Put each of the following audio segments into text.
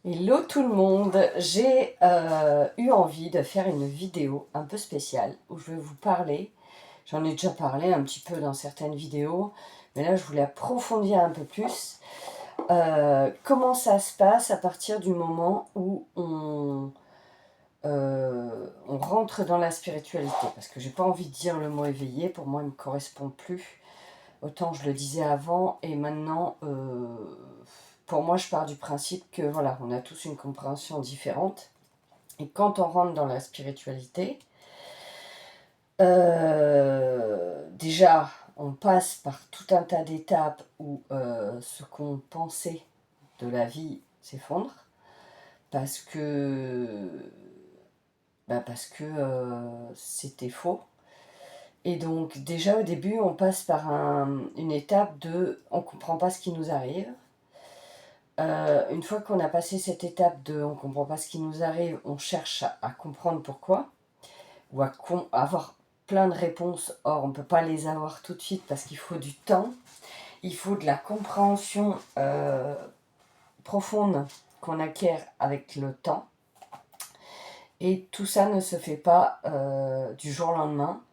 Hello tout le monde, j'ai eu envie de faire une vidéo un peu spéciale où je vais vous parler, j'en ai déjà parlé un petit peu dans certaines vidéos, mais là je voulais approfondir un peu plus comment ça se passe à partir du moment où on rentre dans la spiritualité, parce que j'ai pas envie de dire le mot éveillé, pour moi il ne me correspond plus. Autant je le disais avant et maintenant, pour moi je pars du principe que voilà, on a tous une compréhension différente. Et quand on rentre dans la spiritualité, déjà on passe par tout un tas d'étapes où ce qu'on pensait de la vie s'effondre parce que, c'était faux. Et donc déjà au début on passe par une étape de on ne comprend pas ce qui nous arrive. Une fois qu'on a passé cette étape de on ne comprend pas ce qui nous arrive, on cherche à comprendre pourquoi, ou à avoir plein de réponses. Or, on ne peut pas les avoir tout de suite parce qu'il faut du temps, il faut de la compréhension profonde qu'on acquiert avec le temps. Et tout ça ne se fait pas du jour au lendemain.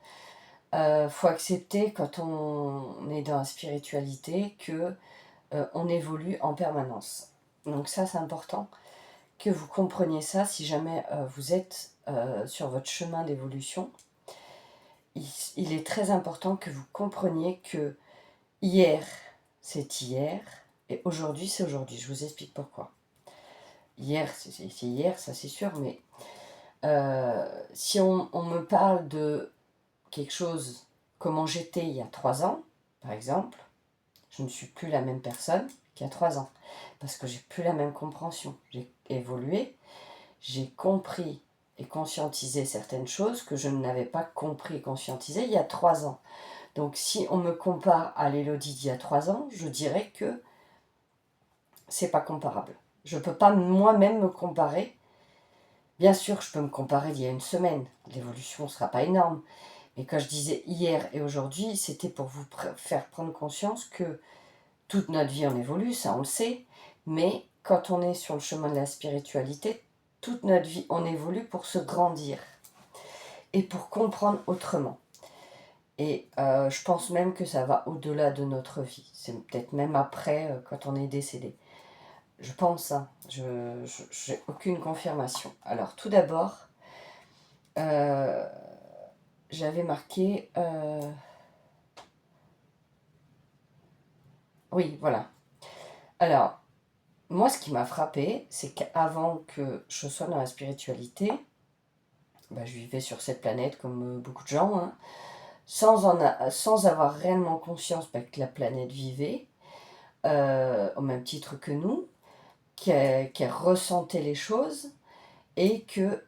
Faut accepter quand on est dans la spiritualité que on évolue en permanence. Donc ça, c'est important que vous compreniez ça si jamais vous êtes sur votre chemin d'évolution. Il est très important que vous compreniez que hier, c'est hier, et aujourd'hui, c'est aujourd'hui. Je vous explique pourquoi. Hier, c'est hier, ça c'est sûr, mais si on me parle de quelque chose, comment j'étais il y a 3 ans, par exemple, je ne suis plus la même personne qu'il y a 3 ans, parce que j'ai plus la même compréhension. J'ai évolué, j'ai compris et conscientisé certaines choses que je n'avais pas compris et conscientisé il y a 3 ans. Donc si on me compare à l'Élodie d'il y a 3 ans, je dirais que c'est pas comparable. Je ne peux pas moi-même me comparer. Bien sûr, je peux me comparer d'il y a une semaine. L'évolution ne sera pas énorme. Mais quand je disais hier et aujourd'hui, c'était pour vous faire prendre conscience que toute notre vie en évolue, ça on le sait. Mais quand on est sur le chemin de la spiritualité, toute notre vie on évolue pour se grandir et pour comprendre autrement. Et je pense même que ça va au-delà de notre vie. C'est peut-être même après, quand on est décédé. Je pense, hein. Je n'ai aucune confirmation. Alors, tout d'abord, euh, j'avais marqué... oui, voilà. Alors, moi, ce qui m'a frappé, c'est qu'avant que je sois dans la spiritualité, je vivais sur cette planète comme beaucoup de gens, hein, sans avoir réellement conscience que la planète vivait, au même titre que nous, qu'elle ressentait les choses et que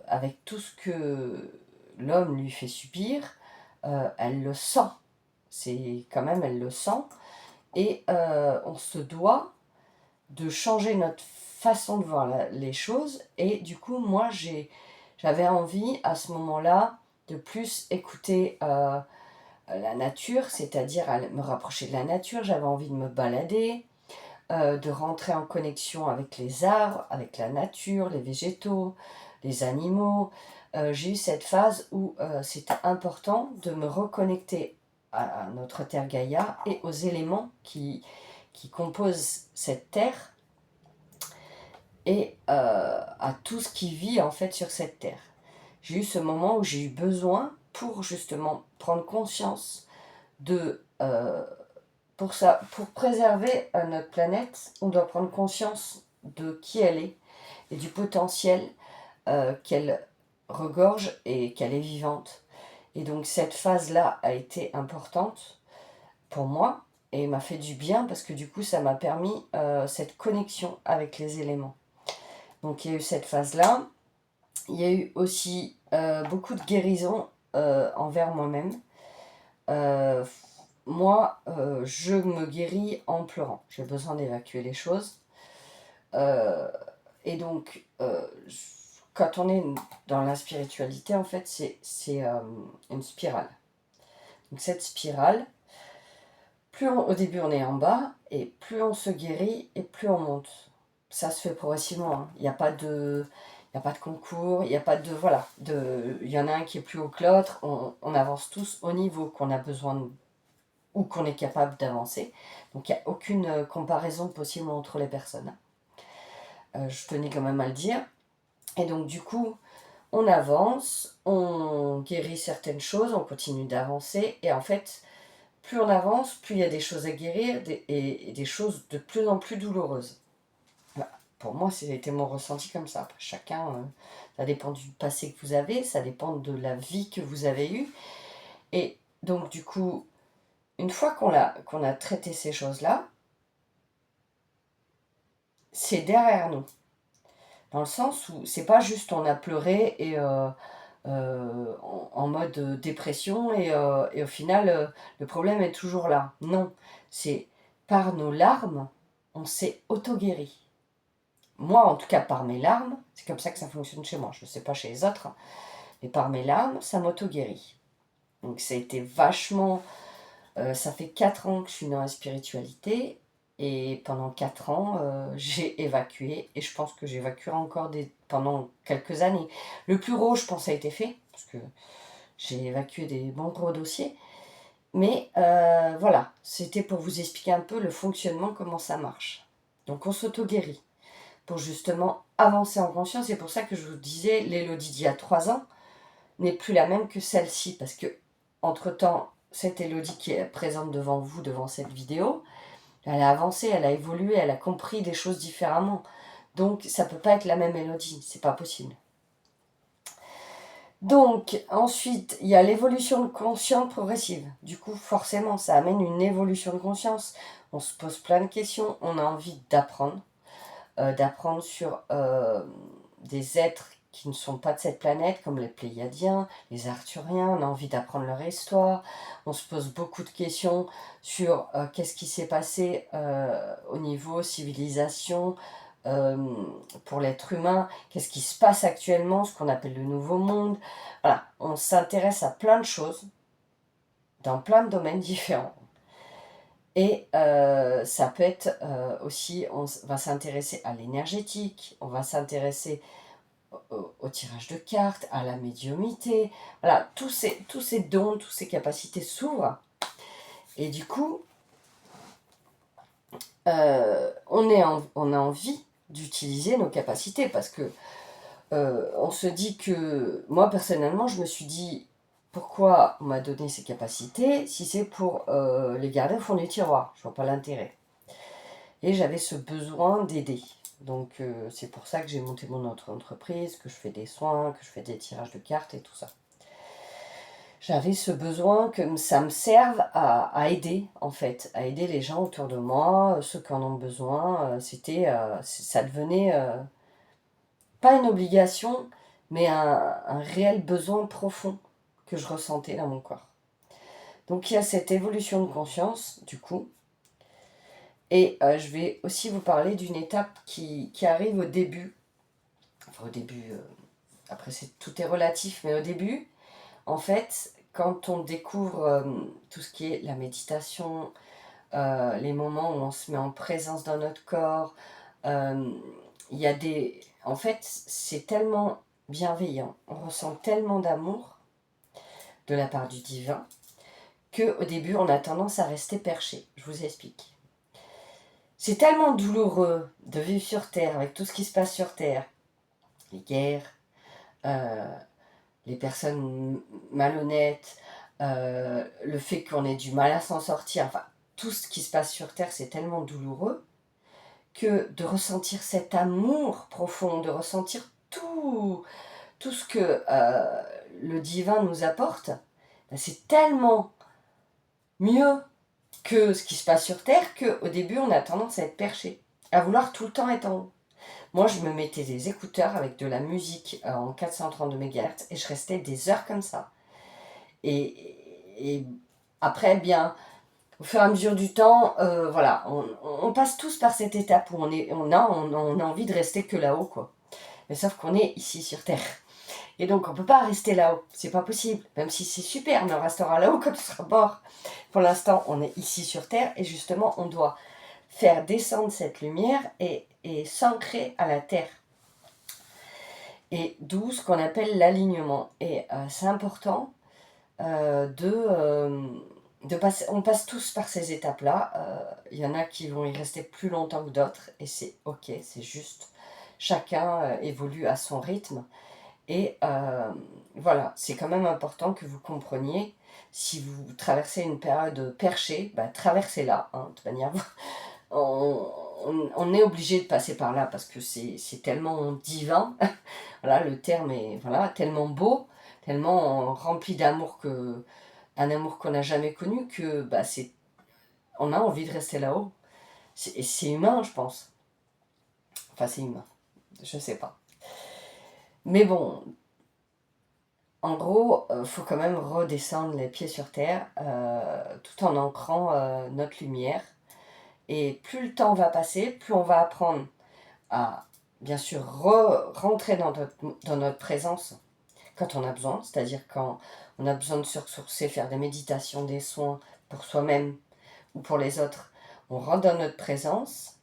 avec tout ce que l'homme lui fait subir, elle le sent. C'est quand même, elle le sent. Et on se doit de changer notre façon de voir les choses. Et du coup, moi, j'avais envie à ce moment-là de plus écouter la nature, c'est-à-dire me rapprocher de la nature. J'avais envie de me balader, de rentrer en connexion avec les arbres, avec la nature, les végétaux, les animaux. J'ai eu cette phase où c'était important de me reconnecter à notre terre Gaïa et aux éléments qui composent cette terre et à tout ce qui vit en fait sur cette terre. J'ai eu ce moment où j'ai eu besoin pour justement prendre conscience de pour préserver notre planète, on doit prendre conscience de qui elle est et du potentiel qu'elle regorge et qu'elle est vivante. Et donc cette phase-là a été importante pour moi et m'a fait du bien parce que du coup ça m'a permis cette connexion avec les éléments. Donc il y a eu cette phase-là. Il y a eu aussi beaucoup de guérison envers moi-même. Euh, je me guéris en pleurant. J'ai besoin d'évacuer les choses. Euh, et donc, quand on est dans la spiritualité, en fait, c'est une spirale. Donc cette spirale, au début on est en bas, et plus on se guérit, et plus on monte. ça se fait progressivement, hein. Il n'y a pas de... Il n'y a pas de concours, il n'y a pas de... Voilà, il y en a un qui est plus haut que l'autre, on avance tous au niveau qu'on a besoin ou qu'on est capable d'avancer. Donc il n'y a aucune comparaison possible entre les personnes. Je tenais quand même à le dire. Et donc du coup, on avance, on guérit certaines choses, on continue d'avancer. Et en fait, plus on avance, plus il y a des choses à guérir et des choses de plus en plus douloureuses. Voilà. Pour moi, c'était mon ressenti comme ça. Après, chacun, ça dépend du passé que vous avez, ça dépend de la vie que vous avez eue. Et donc du coup, une fois qu'on a traité ces choses-là, c'est derrière nous. Dans le sens où c'est pas juste on a pleuré et en mode dépression et au final le problème est toujours là. Non, c'est par nos larmes, on s'est auto-guéri. Moi, en tout cas, par mes larmes, c'est comme ça que ça fonctionne chez moi. Je ne sais pas chez les autres, mais par mes larmes, ça m'auto-guérit. Donc ça a été vachement... ça fait 4 ans que je suis dans la spiritualité et pendant 4 ans, j'ai évacué et je pense que j'évacuerai encore pendant quelques années. Le plus gros, je pense, a été fait parce que j'ai évacué des bons gros dossiers. Mais voilà, c'était pour vous expliquer un peu le fonctionnement, comment ça marche. Donc on s'auto-guérit pour justement avancer en conscience. C'est pour ça que je vous disais, l'Élodie d'il y a 3 ans n'est plus la même que celle-ci parce que entre-temps, cette Élodie qui est présente devant vous, devant cette vidéo, elle a avancé, elle a évolué, elle a compris des choses différemment. Donc, ça ne peut pas être la même Élodie, c'est pas possible. Donc, ensuite, il y a l'évolution consciente progressive. Du coup, forcément, ça amène une évolution de conscience. On se pose plein de questions, on a envie d'apprendre sur des êtres qui ne sont pas de cette planète, comme les Pléiadiens, les Arthuriens, on a envie d'apprendre leur histoire, on se pose beaucoup de questions sur qu'est-ce qui s'est passé au niveau civilisation pour l'être humain, qu'est-ce qui se passe actuellement, ce qu'on appelle le nouveau monde. Voilà, on s'intéresse à plein de choses, dans plein de domaines différents. Et ça peut être aussi, on va s'intéresser à l'énergétique, on va s'intéresser au tirage de cartes, à la médiumnité. Voilà, tous ces dons, toutes ces capacités s'ouvrent. Et du coup, on a envie d'utiliser nos capacités parce que on se dit que, moi personnellement, je me suis dit, pourquoi on m'a donné ces capacités si c'est pour les garder au fond du tiroir? Je vois pas l'intérêt. Et j'avais ce besoin d'aider. Donc c'est pour ça que j'ai monté mon autre entreprise, que je fais des soins, que je fais des tirages de cartes et tout ça. J'avais ce besoin que ça me serve à aider, en fait, à aider les gens autour de moi, ceux qui en ont besoin. Ça devenait pas une obligation, mais un réel besoin profond que je ressentais dans mon corps. Donc il y a cette évolution de conscience, du coup. Et je vais aussi vous parler d'une étape qui arrive au début. Enfin au début, après tout est relatif, mais au début, en fait, quand on découvre tout ce qui est la méditation, les moments où on se met en présence dans notre corps, il y a des... En fait, c'est tellement bienveillant, on ressent tellement d'amour de la part du divin, qu'au début, on a tendance à rester perché. Je vous explique. C'est tellement douloureux de vivre sur Terre, avec tout ce qui se passe sur Terre, les guerres, les personnes malhonnêtes, le fait qu'on ait du mal à s'en sortir, enfin, tout ce qui se passe sur Terre, c'est tellement douloureux que de ressentir cet amour profond, de ressentir tout ce que le divin nous apporte, ben c'est tellement mieux que ce qui se passe sur Terre qu'au début, on a tendance à être perché, à vouloir tout le temps être en haut. Moi, je me mettais des écouteurs avec de la musique en 432 MHz et je restais des heures comme ça. Et après, bien, au fur et à mesure du temps, voilà, on passe tous par cette étape où on a envie de rester que là-haut, quoi. Mais sauf qu'on est ici sur Terre. Et donc, on ne peut pas rester là-haut. C'est pas possible. Même si c'est super, mais on restera là-haut quand on sera mort. Pour l'instant, on est ici sur Terre et justement, on doit faire descendre cette lumière et s'ancrer à la terre. Et d'où ce qu'on appelle l'alignement. Et c'est important de passer, on passe tous par ces étapes-là. Il y en a qui vont y rester plus longtemps que d'autres, et c'est ok, c'est juste. Chacun évolue à son rythme. Et voilà, c'est quand même important que vous compreniez, si vous traversez une période perchée, bah, traversez-la. Hein, de toute manière, on est obligé de passer par là parce que c'est tellement divin. Voilà, le terme est voilà, tellement beau, tellement rempli d'amour, un amour qu'on n'a jamais connu, que bah, on a envie de rester là-haut. Et c'est humain, je pense. Enfin, c'est humain, je sais pas. Mais bon, en gros, faut quand même redescendre les pieds sur terre, tout en ancrant notre lumière. Et plus le temps va passer, plus on va apprendre à, bien sûr, rentrer dans notre présence quand on a besoin, c'est-à-dire quand on a besoin de se ressourcer, faire des méditations, des soins pour soi-même ou pour les autres. On rentre dans notre présence,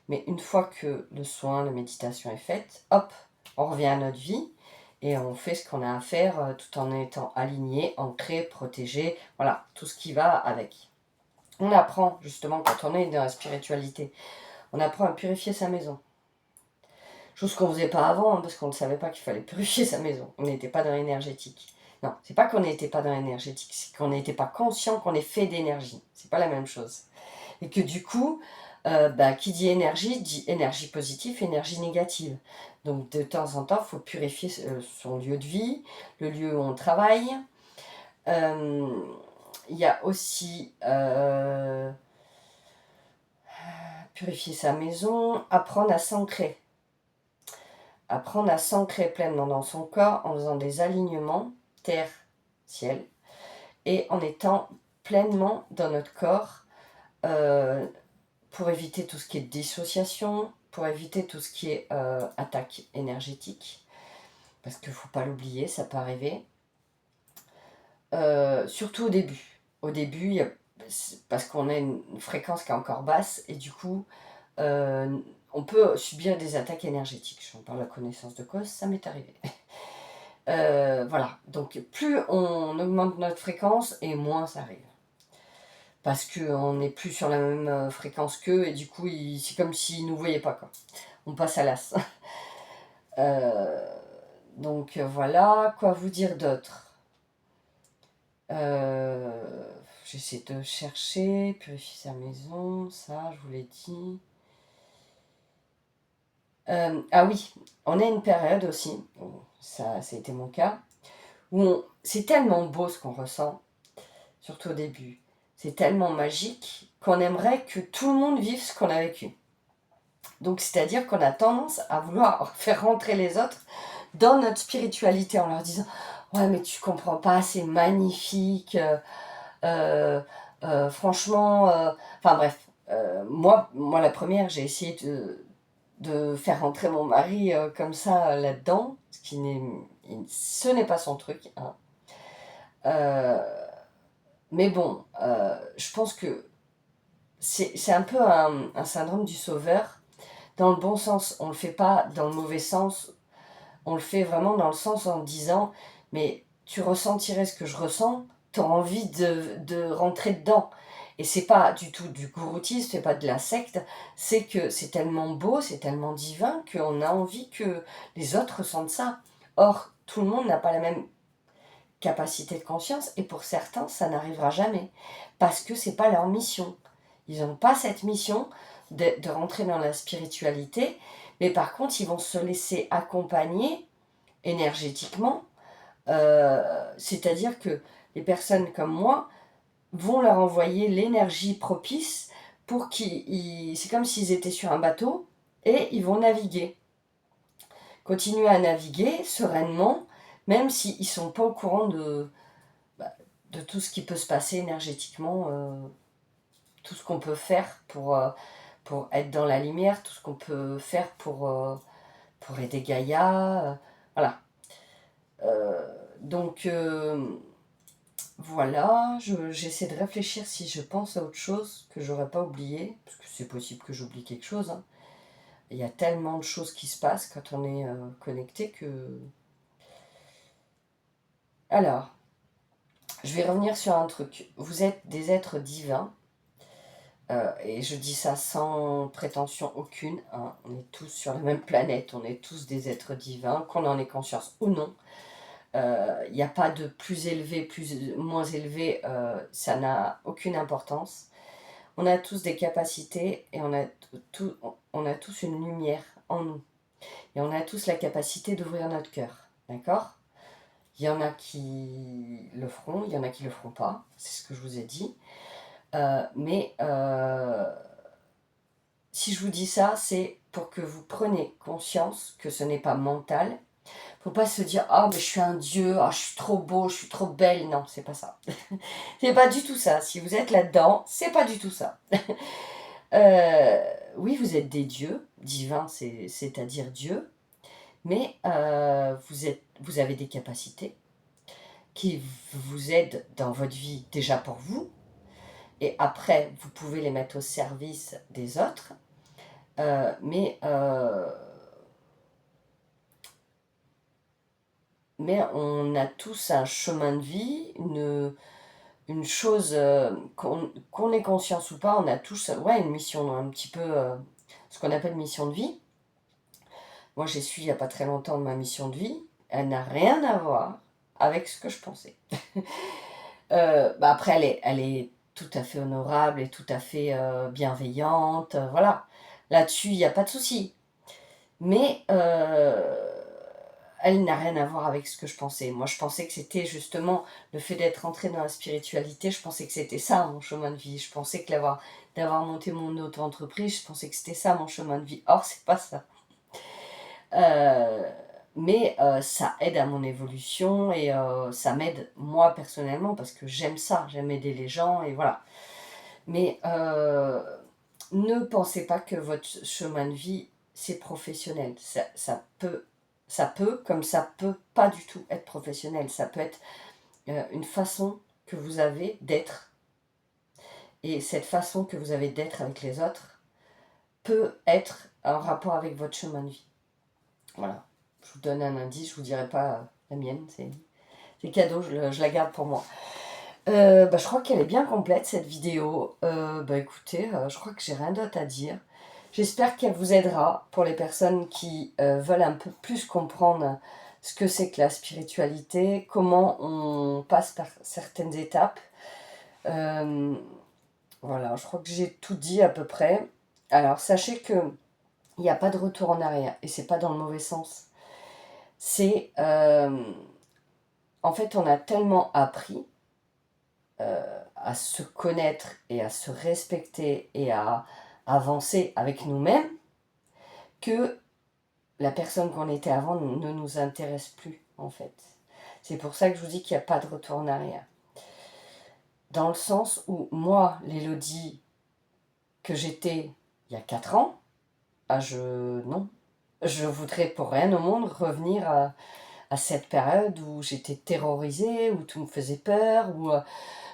mais une fois que le soin, la méditation est faite, hop, on revient à notre vie et on fait ce qu'on a à faire tout en étant aligné, ancré, protégé, voilà, tout ce qui va avec. On apprend justement quand on est dans la spiritualité, on apprend à purifier sa maison. Chose qu'on ne faisait pas avant, hein, parce qu'on ne savait pas qu'il fallait purifier sa maison. On n'était pas dans l'énergétique. Non, c'est pas qu'on n'était pas dans l'énergétique, c'est qu'on n'était pas conscient qu'on est fait d'énergie. C'est pas la même chose. Et que du coup, qui dit énergie positive, énergie négative. Donc de temps en temps, il faut purifier son lieu de vie, le lieu où on travaille. Il y a aussi purifier sa maison, apprendre à s'ancrer. Apprendre à s'ancrer pleinement dans son corps en faisant des alignements, terre, ciel, et en étant pleinement dans notre corps pour éviter tout ce qui est dissociation, pour éviter tout ce qui est attaque énergétique, parce qu'il ne faut pas l'oublier, ça peut arriver. Surtout au début. Au début, parce qu'on a une fréquence qui est encore basse, et du coup, on peut subir des attaques énergétiques. J'en parle à connaissance de cause, ça m'est arrivé. Voilà, donc plus on augmente notre fréquence et moins ça arrive. Parce qu'on n'est plus sur la même fréquence qu'eux et du coup c'est comme s'ils ne nous voyaient pas, quoi. On passe à l'as. Donc voilà, quoi vous dire d'autre? J'essaie de chercher, purifier sa maison, ça je vous l'ai dit. Ah oui, on a une période aussi, ça a été mon cas, où c'est tellement beau ce qu'on ressent, surtout au début. C'est tellement magique qu'on aimerait que tout le monde vive ce qu'on a vécu. Donc c'est-à-dire qu'on a tendance à vouloir faire rentrer les autres dans notre spiritualité en leur disant « Ouais mais tu comprends pas, c'est magnifique, franchement... Enfin bref, moi la première, j'ai essayé de faire rentrer mon mari comme ça là-dedans, ce n'est pas son truc. Hein. Mais bon, je pense que c'est un peu un syndrome du sauveur, dans le bon sens. On ne le fait pas dans le mauvais sens, on le fait vraiment dans le sens en disant « mais tu ressentirais ce que je ressens, tu as envie de rentrer dedans ». Et c'est pas du tout du gouroutisme, c'est pas de la secte, c'est que c'est tellement beau, c'est tellement divin qu'on a envie que les autres ressentent ça. Or, tout le monde n'a pas la même capacité de conscience et pour certains, ça n'arrivera jamais parce que c'est pas leur mission. Ils n'ont pas cette mission de rentrer dans la spiritualité, mais par contre, ils vont se laisser accompagner énergétiquement, c'est-à-dire que les personnes comme moi vont leur envoyer l'énergie propice pour qu'ils... C'est comme s'ils étaient sur un bateau et ils vont naviguer. Continuer à naviguer sereinement, même s'ils ne sont pas au courant de tout ce qui peut se passer énergétiquement, tout ce qu'on peut faire pour être dans la lumière, tout ce qu'on peut faire pour aider Gaïa, voilà. Donc, Voilà, j'essaie de réfléchir si je pense à autre chose que j'aurais pas oublié, parce que c'est possible que j'oublie quelque chose, hein. Il y a tellement de choses qui se passent quand on est connecté que... Alors, je vais revenir sur un truc. Vous êtes des êtres divins, et je dis ça sans prétention aucune, hein. On est tous sur la même planète, on est tous des êtres divins, qu'on en ait conscience ou non. Il n'y a pas de plus élevé, moins élevé, ça n'a aucune importance. On a tous des capacités et on a tous une lumière en nous. Et on a tous la capacité d'ouvrir notre cœur, d'accord? Il y en a qui le feront, il y en a qui ne le feront pas, c'est ce que je vous ai dit. Mais si je vous dis ça, c'est pour que vous preniez conscience que ce n'est pas mental. Faut pas se dire ah mais je suis un dieu, ah je suis trop beau, je suis trop belle. Non, c'est pas ça. C'est pas du tout ça. Si vous êtes là-dedans, c'est pas du tout ça. Oui, vous êtes des dieux, divins, c'est-à-dire Dieu, mais vous avez des capacités qui vous aident dans votre vie déjà pour vous, et après vous pouvez les mettre au service des autres, mais on a tous un chemin de vie, une chose, qu'on ait conscience ou pas, on a tous ouais, une mission, un petit peu ce qu'on appelle mission de vie. Moi j'ai su il n'y a pas très longtemps ma mission de vie, elle n'a rien à voir avec ce que je pensais. Après elle est tout à fait honorable et tout à fait bienveillante, voilà. Là-dessus il n'y a pas de souci. Mais elle n'a rien à voir avec ce que je pensais. Moi, je pensais que c'était justement le fait d'être entrée dans la spiritualité. Je pensais que c'était ça mon chemin de vie. Je pensais que d'avoir monté mon auto-entreprise, je pensais que c'était ça mon chemin de vie. Or, c'est pas ça. Mais ça aide à mon évolution et ça m'aide moi personnellement parce que j'aime ça, j'aime aider les gens et voilà. Mais ne pensez pas que votre chemin de vie c'est professionnel. Ça peut, comme ça peut pas du tout être professionnel. Ça peut être une façon que vous avez d'être. Et cette façon que vous avez d'être avec les autres peut être en rapport avec votre chemin de vie. Voilà. Je vous donne un indice, je vous dirai pas la mienne, c'est cadeau, je la garde pour moi. Je crois qu'elle est bien complète cette vidéo. Écoutez, je crois que j'ai rien d'autre à dire. J'espère qu'elle vous aidera pour les personnes qui veulent un peu plus comprendre ce que c'est que la spiritualité, comment on passe par certaines étapes. Voilà, je crois que j'ai tout dit à peu près. Alors, sachez que il n'y a pas de retour en arrière, et c'est pas dans le mauvais sens. C'est, en fait, on a tellement appris à se connaître et à se respecter et à avancer avec nous-mêmes que la personne qu'on était avant ne nous intéresse plus, en fait. C'est pour ça que je vous dis qu'il n'y a pas de retour en arrière. Dans le sens où moi, l'Élodie que j'étais il y a 4 ans, non. Je voudrais pour rien au monde revenir à cette période où j'étais terrorisée, où tout me faisait peur, où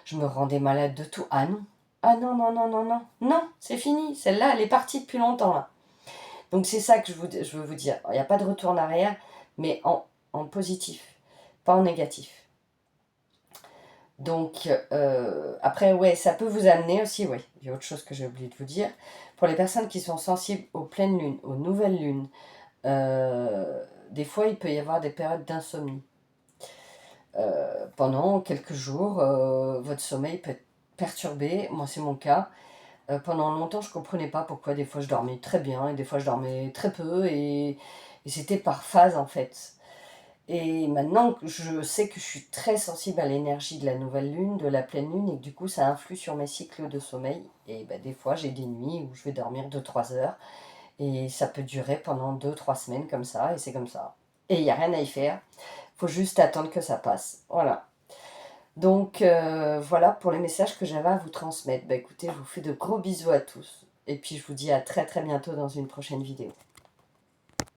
je me rendais malade de tout. Ah non, ah non, non, non, non, non, non, c'est fini, celle-là, elle est partie depuis longtemps, là. Donc c'est ça que je veux vous dire. Il n'y a pas de retour en arrière, mais en positif, pas en négatif. Donc, après, ouais, ça peut vous amener aussi, oui, il y a autre chose que j'ai oublié de vous dire. Pour les personnes qui sont sensibles aux pleines lunes, aux nouvelles lunes, des fois, il peut y avoir des périodes d'insomnie. Pendant quelques jours, votre sommeil peut être perturbé. Moi, c'est mon cas. Pendant longtemps, je ne comprenais pas pourquoi des fois je dormais très bien et des fois je dormais très peu. Et c'était par phase, en fait. Et maintenant, je sais que je suis très sensible à l'énergie de la nouvelle lune, de la pleine lune, et que du coup, ça influe sur mes cycles de sommeil. Et des fois, j'ai des nuits où je vais dormir 2-3 heures. Et ça peut durer pendant 2-3 semaines comme ça, et c'est comme ça. Et il n'y a rien à y faire. Il faut juste attendre que ça passe. Voilà. Donc, voilà pour les messages que j'avais à vous transmettre. Écoutez, je vous fais de gros bisous à tous. Et puis, je vous dis à très très bientôt dans une prochaine vidéo.